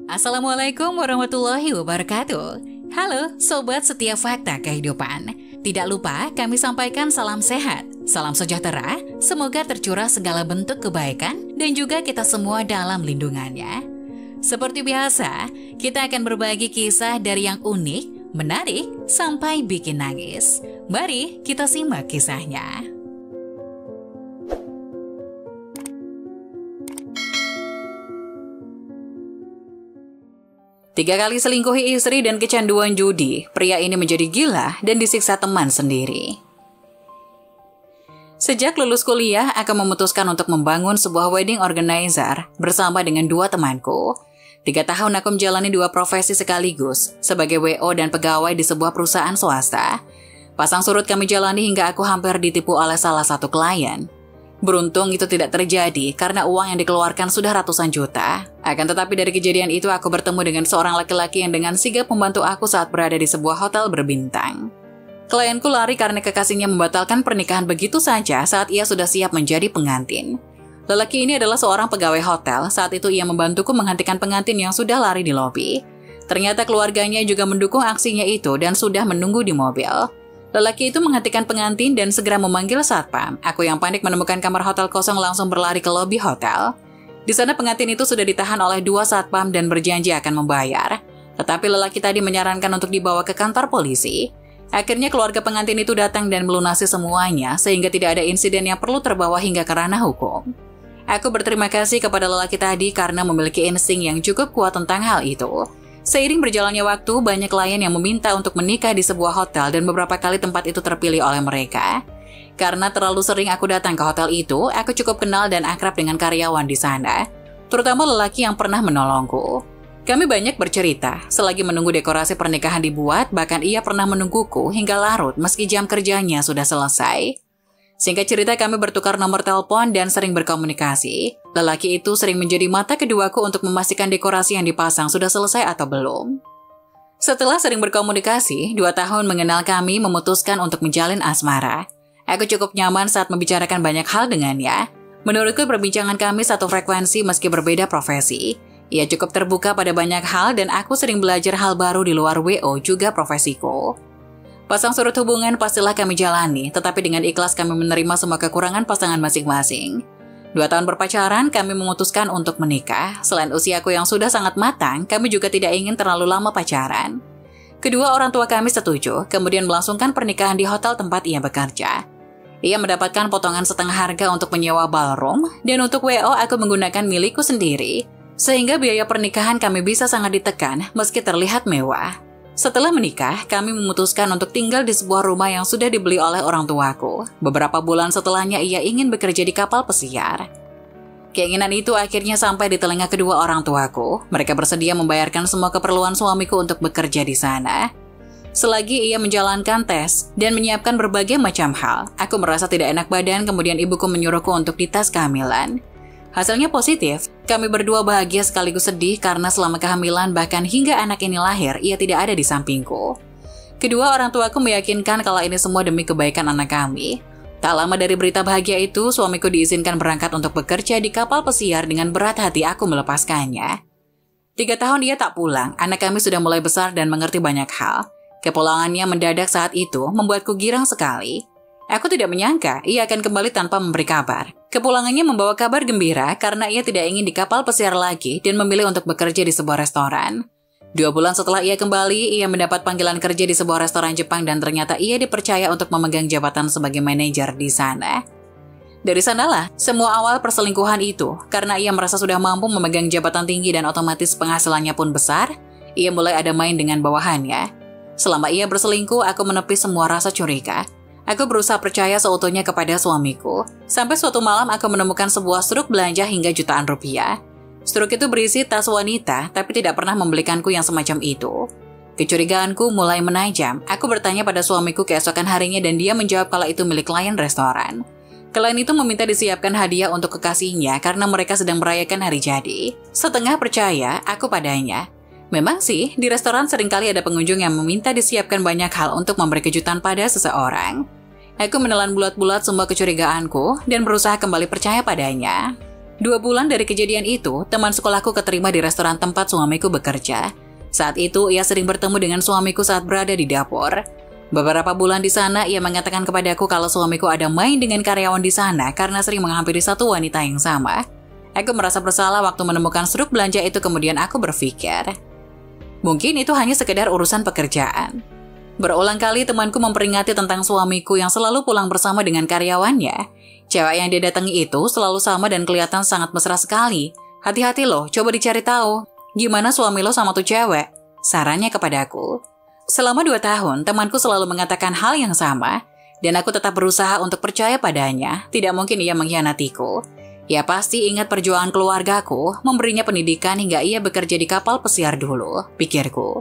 Assalamualaikum warahmatullahi wabarakatuh. Halo Sobat Setia Fakta Kehidupan. Tidak lupa kami sampaikan salam sehat, salam sejahtera, semoga tercurah segala bentuk kebaikan dan juga kita semua dalam lindungannya. Seperti biasa, kita akan berbagi kisah dari yang unik, menarik, sampai bikin nangis. Mari kita simak kisahnya. 3 kali selingkuhi istri dan kecanduan judi, pria ini menjadi gila dan disiksa teman sendiri. Sejak lulus kuliah, aku memutuskan untuk membangun sebuah wedding organizer bersama dengan 2 temanku. 3 tahun aku menjalani 2 profesi sekaligus, sebagai WO dan pegawai di sebuah perusahaan swasta. Pasang surut kami jalani hingga aku hampir ditipu oleh salah satu klien. Beruntung itu tidak terjadi karena uang yang dikeluarkan sudah ratusan juta. Akan tetapi dari kejadian itu aku bertemu dengan seorang laki-laki yang dengan sigap membantu aku saat berada di sebuah hotel berbintang. Klienku lari karena kekasihnya membatalkan pernikahan begitu saja saat ia sudah siap menjadi pengantin. Lelaki ini adalah seorang pegawai hotel, saat itu ia membantuku menghentikan pengantin yang sudah lari di lobi. Ternyata keluarganya juga mendukung aksinya itu dan sudah menunggu di mobil. Lelaki itu menghentikan pengantin dan segera memanggil satpam. Aku yang panik menemukan kamar hotel kosong langsung berlari ke lobi hotel. Di sana pengantin itu sudah ditahan oleh 2 satpam dan berjanji akan membayar. Tetapi lelaki tadi menyarankan untuk dibawa ke kantor polisi. Akhirnya keluarga pengantin itu datang dan melunasi semuanya sehingga tidak ada insiden yang perlu terbawa hingga ke ranah hukum. Aku berterima kasih kepada lelaki tadi karena memiliki insting yang cukup kuat tentang hal itu. Seiring berjalannya waktu, banyak klien yang meminta untuk menikah di sebuah hotel dan beberapa kali tempat itu terpilih oleh mereka. Karena terlalu sering aku datang ke hotel itu, aku cukup kenal dan akrab dengan karyawan di sana, terutama lelaki yang pernah menolongku. Kami banyak bercerita, selagi menunggu dekorasi pernikahan dibuat, bahkan ia pernah menungguku hingga larut meski jam kerjanya sudah selesai. Singkat cerita, kami bertukar nomor telepon dan sering berkomunikasi. Lelaki itu sering menjadi mata keduaku untuk memastikan dekorasi yang dipasang sudah selesai atau belum. Setelah sering berkomunikasi, 2 tahun mengenal kami memutuskan untuk menjalin asmara. Aku cukup nyaman saat membicarakan banyak hal dengannya. Menurutku perbincangan kami satu frekuensi meski berbeda profesi. Ia cukup terbuka pada banyak hal dan aku sering belajar hal baru di luar WO juga profesiku. Pasang surut hubungan pastilah kami jalani, tetapi dengan ikhlas kami menerima semua kekurangan pasangan masing-masing. 2 tahun berpacaran, kami memutuskan untuk menikah. Selain usiaku yang sudah sangat matang, kami juga tidak ingin terlalu lama pacaran. Kedua orang tua kami setuju, kemudian melangsungkan pernikahan di hotel tempat ia bekerja. Ia mendapatkan potongan setengah harga untuk menyewa ballroom, dan untuk WO aku menggunakan milikku sendiri, sehingga biaya pernikahan kami bisa sangat ditekan meski terlihat mewah. Setelah menikah, kami memutuskan untuk tinggal di sebuah rumah yang sudah dibeli oleh orang tuaku. Beberapa bulan setelahnya ia ingin bekerja di kapal pesiar. Keinginan itu akhirnya sampai di telinga kedua orang tuaku. Mereka bersedia membayarkan semua keperluan suamiku untuk bekerja di sana. Selagi ia menjalankan tes dan menyiapkan berbagai macam hal, aku merasa tidak enak badan, kemudian ibuku menyuruhku untuk dites kehamilan. Hasilnya positif, kami berdua bahagia sekaligus sedih karena selama kehamilan bahkan hingga anak ini lahir, ia tidak ada di sampingku. Kedua orang tuaku meyakinkan kalau ini semua demi kebaikan anak kami. Tak lama dari berita bahagia itu, suamiku diizinkan berangkat untuk bekerja di kapal pesiar dengan berat hati aku melepaskannya. 3 tahun ia tak pulang, anak kami sudah mulai besar dan mengerti banyak hal. Kepulangannya mendadak saat itu membuatku girang sekali. Aku tidak menyangka ia akan kembali tanpa memberi kabar. Kepulangannya membawa kabar gembira karena ia tidak ingin di kapal pesiar lagi dan memilih untuk bekerja di sebuah restoran. 2 bulan setelah ia kembali, ia mendapat panggilan kerja di sebuah restoran Jepang dan ternyata ia dipercaya untuk memegang jabatan sebagai manajer di sana. Dari sanalah semua awal perselingkuhan itu, karena ia merasa sudah mampu memegang jabatan tinggi dan otomatis penghasilannya pun besar, ia mulai ada main dengan bawahannya. Selama ia berselingkuh, aku menepis semua rasa curiga. Aku berusaha percaya seutuhnya kepada suamiku. Sampai suatu malam aku menemukan sebuah struk belanja hingga jutaan rupiah. Struk itu berisi tas wanita, tapi tidak pernah membelikanku yang semacam itu. Kecurigaanku mulai menajam. Aku bertanya pada suamiku keesokan harinya dan dia menjawab kalau itu milik klien restoran. Klien itu meminta disiapkan hadiah untuk kekasihnya karena mereka sedang merayakan hari jadi. Setengah percaya aku padanya. Memang sih, di restoran seringkali ada pengunjung yang meminta disiapkan banyak hal untuk memberi kejutan pada seseorang. Aku menelan bulat-bulat semua kecurigaanku dan berusaha kembali percaya padanya. 2 bulan dari kejadian itu, teman sekolahku keterima di restoran tempat suamiku bekerja. Saat itu, ia sering bertemu dengan suamiku saat berada di dapur. Beberapa bulan di sana, ia mengatakan kepadaku kalau suamiku ada main dengan karyawan di sana karena sering menghampiri satu wanita yang sama. Aku merasa bersalah waktu menemukan struk belanja itu, kemudian aku berpikir, mungkin itu hanya sekedar urusan pekerjaan. Berulang kali temanku memperingati tentang suamiku yang selalu pulang bersama dengan karyawannya. Cewek yang dia datangi itu selalu sama dan kelihatan sangat mesra sekali. Hati-hati loh, coba dicari tahu. Gimana suami lo sama tuh cewek? Sarannya kepadaku. Selama 2 tahun, temanku selalu mengatakan hal yang sama. Dan aku tetap berusaha untuk percaya padanya. Tidak mungkin ia mengkhianatiku. Ia pasti ingat perjuangan keluargaku, memberinya pendidikan hingga ia bekerja di kapal pesiar dulu, pikirku.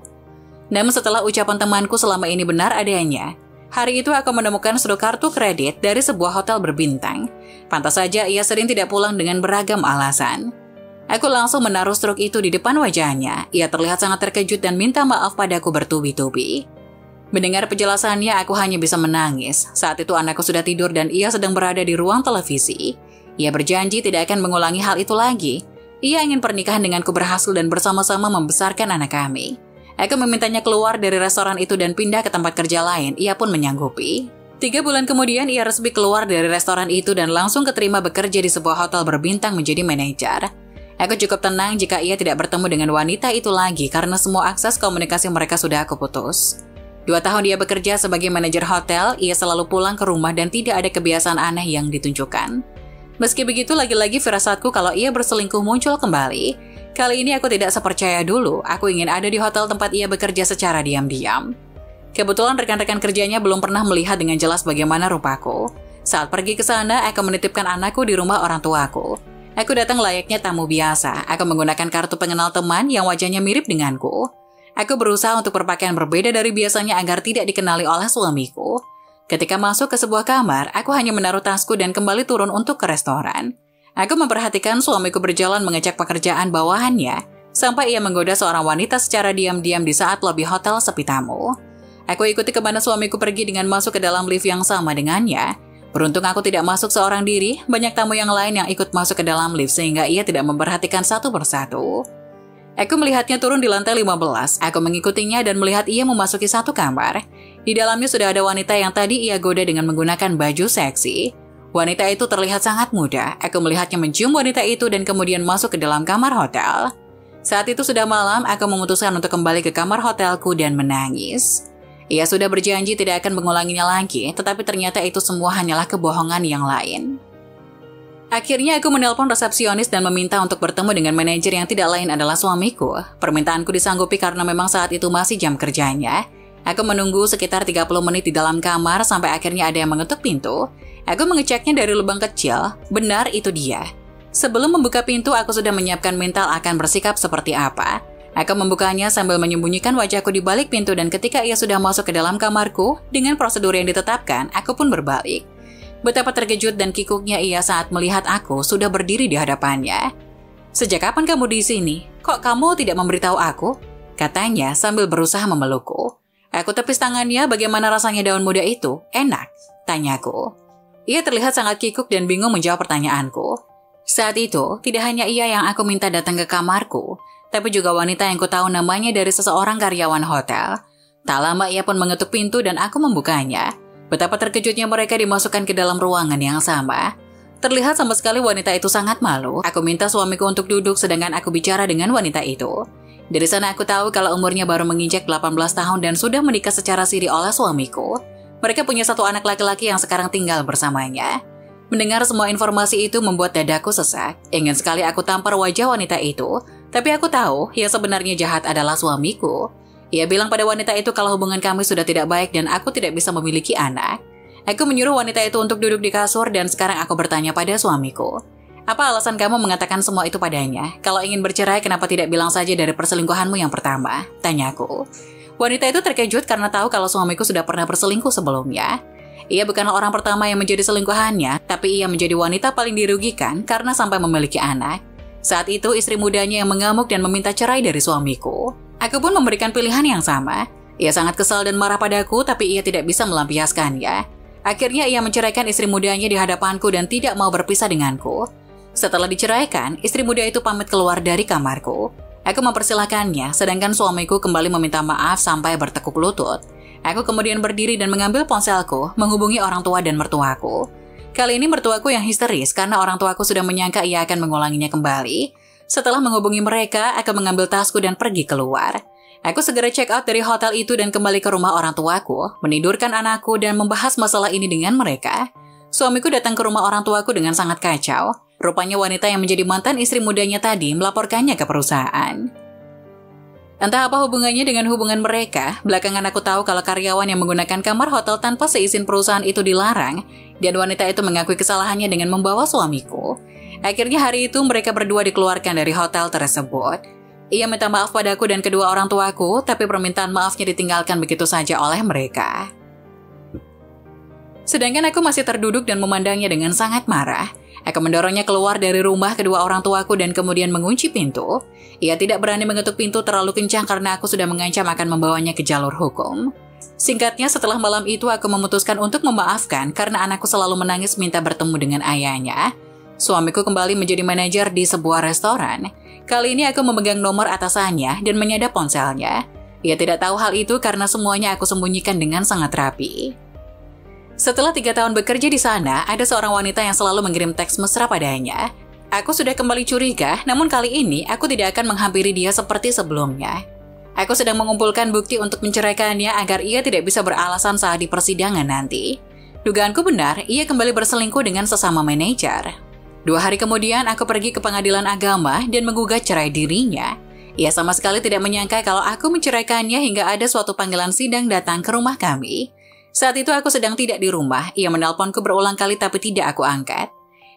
Namun setelah ucapan temanku selama ini benar adanya, hari itu aku menemukan struk kartu kredit dari sebuah hotel berbintang. Pantas saja ia sering tidak pulang dengan beragam alasan. Aku langsung menaruh struk itu di depan wajahnya. Ia terlihat sangat terkejut dan minta maaf padaku bertubi-tubi. Mendengar penjelasannya, aku hanya bisa menangis. Saat itu anakku sudah tidur dan ia sedang berada di ruang televisi. Ia berjanji tidak akan mengulangi hal itu lagi. Ia ingin pernikahan denganku berhasil dan bersama-sama membesarkan anak kami. Aku memintanya keluar dari restoran itu dan pindah ke tempat kerja lain. Ia pun menyanggupi. 3 bulan kemudian ia resmi keluar dari restoran itu dan langsung keterima bekerja di sebuah hotel berbintang menjadi manajer. Aku cukup tenang jika ia tidak bertemu dengan wanita itu lagi karena semua akses komunikasi mereka sudah aku putus. 2 tahun dia bekerja sebagai manajer hotel, ia selalu pulang ke rumah dan tidak ada kebiasaan aneh yang ditunjukkan. Meski begitu, lagi-lagi firasatku kalau ia berselingkuh muncul kembali. Kali ini aku tidak sepercaya dulu, aku ingin ada di hotel tempat ia bekerja secara diam-diam. Kebetulan rekan-rekan kerjanya belum pernah melihat dengan jelas bagaimana rupaku. Saat pergi ke sana, aku menitipkan anakku di rumah orang tuaku. Aku datang layaknya tamu biasa, aku menggunakan kartu pengenal teman yang wajahnya mirip denganku. Aku berusaha untuk berpakaian berbeda dari biasanya agar tidak dikenali oleh suamiku. Ketika masuk ke sebuah kamar, aku hanya menaruh tasku dan kembali turun untuk ke restoran. Aku memperhatikan suamiku berjalan mengecek pekerjaan bawahannya, sampai ia menggoda seorang wanita secara diam-diam di saat lobi hotel sepi tamu. Aku ikuti kemana suamiku pergi dengan masuk ke dalam lift yang sama dengannya. Beruntung aku tidak masuk seorang diri, banyak tamu yang lain yang ikut masuk ke dalam lift sehingga ia tidak memperhatikan satu persatu. Aku melihatnya turun di lantai 15, aku mengikutinya dan melihat ia memasuki satu kamar. Di dalamnya sudah ada wanita yang tadi ia goda dengan menggunakan baju seksi. Wanita itu terlihat sangat muda. Aku melihatnya mencium wanita itu dan kemudian masuk ke dalam kamar hotel. Saat itu sudah malam, aku memutuskan untuk kembali ke kamar hotelku dan menangis. Ia sudah berjanji tidak akan mengulanginya lagi, tetapi ternyata itu semua hanyalah kebohongan yang lain. Akhirnya aku menelpon resepsionis dan meminta untuk bertemu dengan manajer yang tidak lain adalah suamiku. Permintaanku disanggupi karena memang saat itu masih jam kerjanya. Aku menunggu sekitar 30 menit di dalam kamar sampai akhirnya ada yang mengetuk pintu. Aku mengeceknya dari lubang kecil, benar itu dia. Sebelum membuka pintu, aku sudah menyiapkan mental akan bersikap seperti apa. Aku membukanya sambil menyembunyikan wajahku di balik pintu dan ketika ia sudah masuk ke dalam kamarku, dengan prosedur yang ditetapkan, aku pun berbalik. Betapa terkejut dan kikuknya ia saat melihat aku sudah berdiri di hadapannya. "Sejak kapan kamu di sini? Kok kamu tidak memberitahu aku?" katanya sambil berusaha memelukku. Aku tepis tangannya, "Bagaimana rasanya daun muda itu? Enak?" tanyaku. Ia terlihat sangat kikuk dan bingung menjawab pertanyaanku. Saat itu, tidak hanya ia yang aku minta datang ke kamarku, tapi juga wanita yang ku tahu namanya dari seseorang karyawan hotel. Tak lama ia pun mengetuk pintu dan aku membukanya. Betapa terkejutnya mereka dimasukkan ke dalam ruangan yang sama. Terlihat sama sekali wanita itu sangat malu. Aku minta suamiku untuk duduk sedangkan aku bicara dengan wanita itu. Dari sana aku tahu kalau umurnya baru menginjak 18 tahun dan sudah menikah secara siri oleh suamiku. Mereka punya satu anak laki-laki yang sekarang tinggal bersamanya. Mendengar semua informasi itu membuat dadaku sesak. Ingin sekali aku tampar wajah wanita itu, tapi aku tahu yang sebenarnya jahat adalah suamiku. Ia bilang pada wanita itu kalau hubungan kami sudah tidak baik dan aku tidak bisa memiliki anak. Aku menyuruh wanita itu untuk duduk di kasur dan sekarang aku bertanya pada suamiku. "Apa alasan kamu mengatakan semua itu padanya? Kalau ingin bercerai, kenapa tidak bilang saja dari perselingkuhanmu yang pertama?" tanyaku. Wanita itu terkejut karena tahu kalau suamiku sudah pernah berselingkuh sebelumnya. Ia bukanlah orang pertama yang menjadi selingkuhannya, tapi ia menjadi wanita paling dirugikan karena sampai memiliki anak. Saat itu istri mudanya yang mengamuk dan meminta cerai dari suamiku. Aku pun memberikan pilihan yang sama. Ia sangat kesal dan marah padaku, tapi ia tidak bisa melampiaskannya. Akhirnya ia menceraikan istri mudanya di hadapanku dan tidak mau berpisah denganku. Setelah diceraikan, istri muda itu pamit keluar dari kamarku. Aku mempersilahkannya, sedangkan suamiku kembali meminta maaf sampai bertekuk lutut. Aku kemudian berdiri dan mengambil ponselku, menghubungi orang tua dan mertuaku. Kali ini mertuaku yang histeris karena orang tuaku sudah menyangka ia akan mengulanginya kembali. Setelah menghubungi mereka, aku mengambil tasku dan pergi keluar. Aku segera check out dari hotel itu dan kembali ke rumah orang tuaku, menidurkan anakku dan membahas masalah ini dengan mereka. Suamiku datang ke rumah orang tuaku dengan sangat kacau. Rupanya wanita yang menjadi mantan istri mudanya tadi melaporkannya ke perusahaan. Entah apa hubungannya dengan hubungan mereka, belakangan aku tahu kalau karyawan yang menggunakan kamar hotel tanpa seizin perusahaan itu dilarang, dan wanita itu mengakui kesalahannya dengan membawa suamiku. Akhirnya hari itu mereka berdua dikeluarkan dari hotel tersebut. Ia minta maaf padaku dan kedua orang tuaku, tapi permintaan maafnya ditinggalkan begitu saja oleh mereka. Sedangkan aku masih terduduk dan memandangnya dengan sangat marah. Aku mendorongnya keluar dari rumah kedua orang tuaku dan kemudian mengunci pintu. Ia tidak berani mengetuk pintu terlalu kencang karena aku sudah mengancam akan membawanya ke jalur hukum. Singkatnya, setelah malam itu aku memutuskan untuk memaafkan karena anakku selalu menangis minta bertemu dengan ayahnya. Suamiku kembali menjadi manajer di sebuah restoran. Kali ini aku memegang nomor atasannya dan menyadap ponselnya. Ia tidak tahu hal itu karena semuanya aku sembunyikan dengan sangat rapi. Setelah 3 tahun bekerja di sana, ada seorang wanita yang selalu mengirim teks mesra padanya. Aku sudah kembali curiga, namun kali ini aku tidak akan menghampiri dia seperti sebelumnya. Aku sedang mengumpulkan bukti untuk menceraikannya agar ia tidak bisa beralasan saat di persidangan nanti. Dugaanku benar, ia kembali berselingkuh dengan sesama manajer. 2 hari kemudian, aku pergi ke pengadilan agama dan menggugat cerai dirinya. Ia sama sekali tidak menyangka kalau aku menceraikannya hingga ada suatu panggilan sidang datang ke rumah kami. Saat itu aku sedang tidak di rumah, ia menelponku berulang kali tapi tidak aku angkat.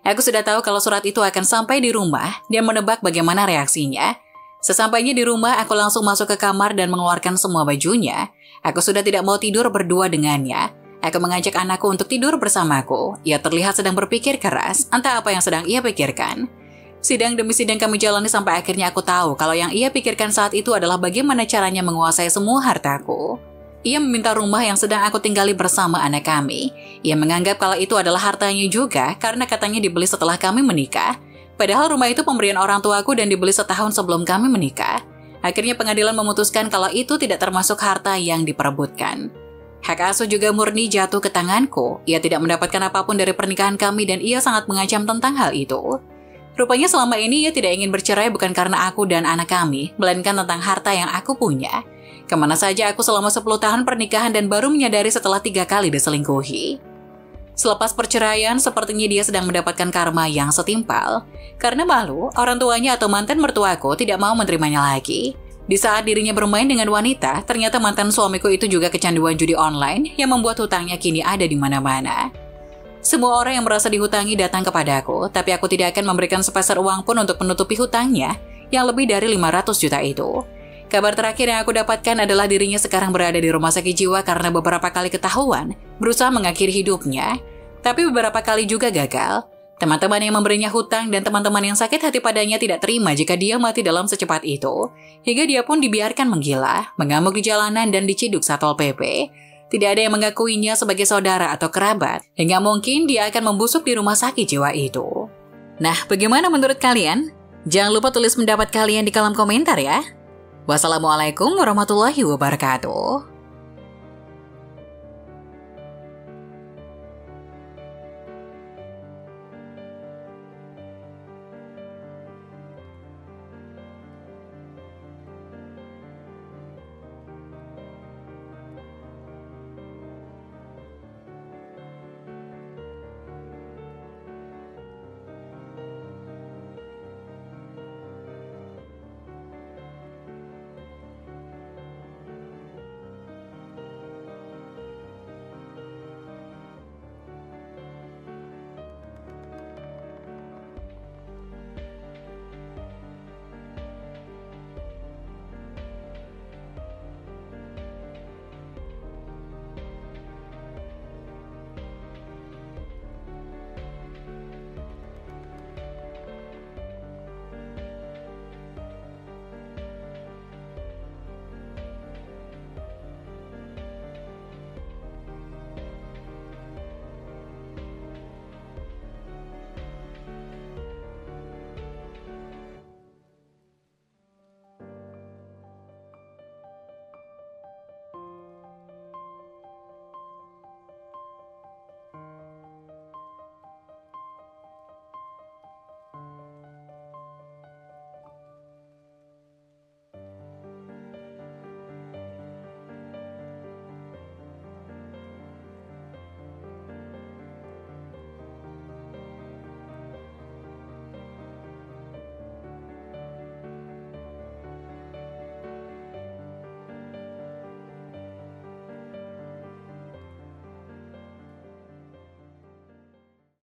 Aku sudah tahu kalau surat itu akan sampai di rumah dan menebak bagaimana reaksinya. Sesampainya di rumah, aku langsung masuk ke kamar dan mengeluarkan semua bajunya. Aku sudah tidak mau tidur berdua dengannya. Aku mengajak anakku untuk tidur bersamaku. Ia terlihat sedang berpikir keras, entah apa yang sedang ia pikirkan. Sidang demi sidang kami jalani sampai akhirnya aku tahu kalau yang ia pikirkan saat itu adalah bagaimana caranya menguasai semua hartaku. Ia meminta rumah yang sedang aku tinggali bersama anak kami. Ia menganggap kalau itu adalah hartanya juga karena katanya dibeli setelah kami menikah. Padahal rumah itu pemberian orang tuaku dan dibeli setahun sebelum kami menikah. Akhirnya pengadilan memutuskan kalau itu tidak termasuk harta yang diperebutkan. Hak asuh juga murni jatuh ke tanganku. Ia tidak mendapatkan apapun dari pernikahan kami dan ia sangat mengancam tentang hal itu. Rupanya selama ini ia tidak ingin bercerai bukan karena aku dan anak kami, melainkan tentang harta yang aku punya. Kemana saja aku selama 10 tahun pernikahan dan baru menyadari setelah 3 kali diselingkuhi. Selepas perceraian, sepertinya dia sedang mendapatkan karma yang setimpal. Karena malu, orang tuanya atau mantan mertuaku tidak mau menerimanya lagi. Di saat dirinya bermain dengan wanita, ternyata mantan suamiku itu juga kecanduan judi online yang membuat hutangnya kini ada di mana-mana. Semua orang yang merasa dihutangi datang kepadaku, tapi aku tidak akan memberikan sepeser uang pun untuk menutupi hutangnya yang lebih dari 500 juta itu. Kabar terakhir yang aku dapatkan adalah dirinya sekarang berada di rumah sakit jiwa karena beberapa kali ketahuan berusaha mengakhiri hidupnya, tapi beberapa kali juga gagal. Teman-teman yang memberinya hutang dan teman-teman yang sakit hati padanya tidak terima jika dia mati dalam secepat itu, hingga dia pun dibiarkan menggila, mengamuk di jalanan dan diciduk Satpol PP. Tidak ada yang mengakuinya sebagai saudara atau kerabat, hingga mungkin dia akan membusuk di rumah sakit jiwa itu. Nah, bagaimana menurut kalian? Jangan lupa tulis pendapat kalian di kolom komentar ya. Wassalamualaikum warahmatullahi wabarakatuh.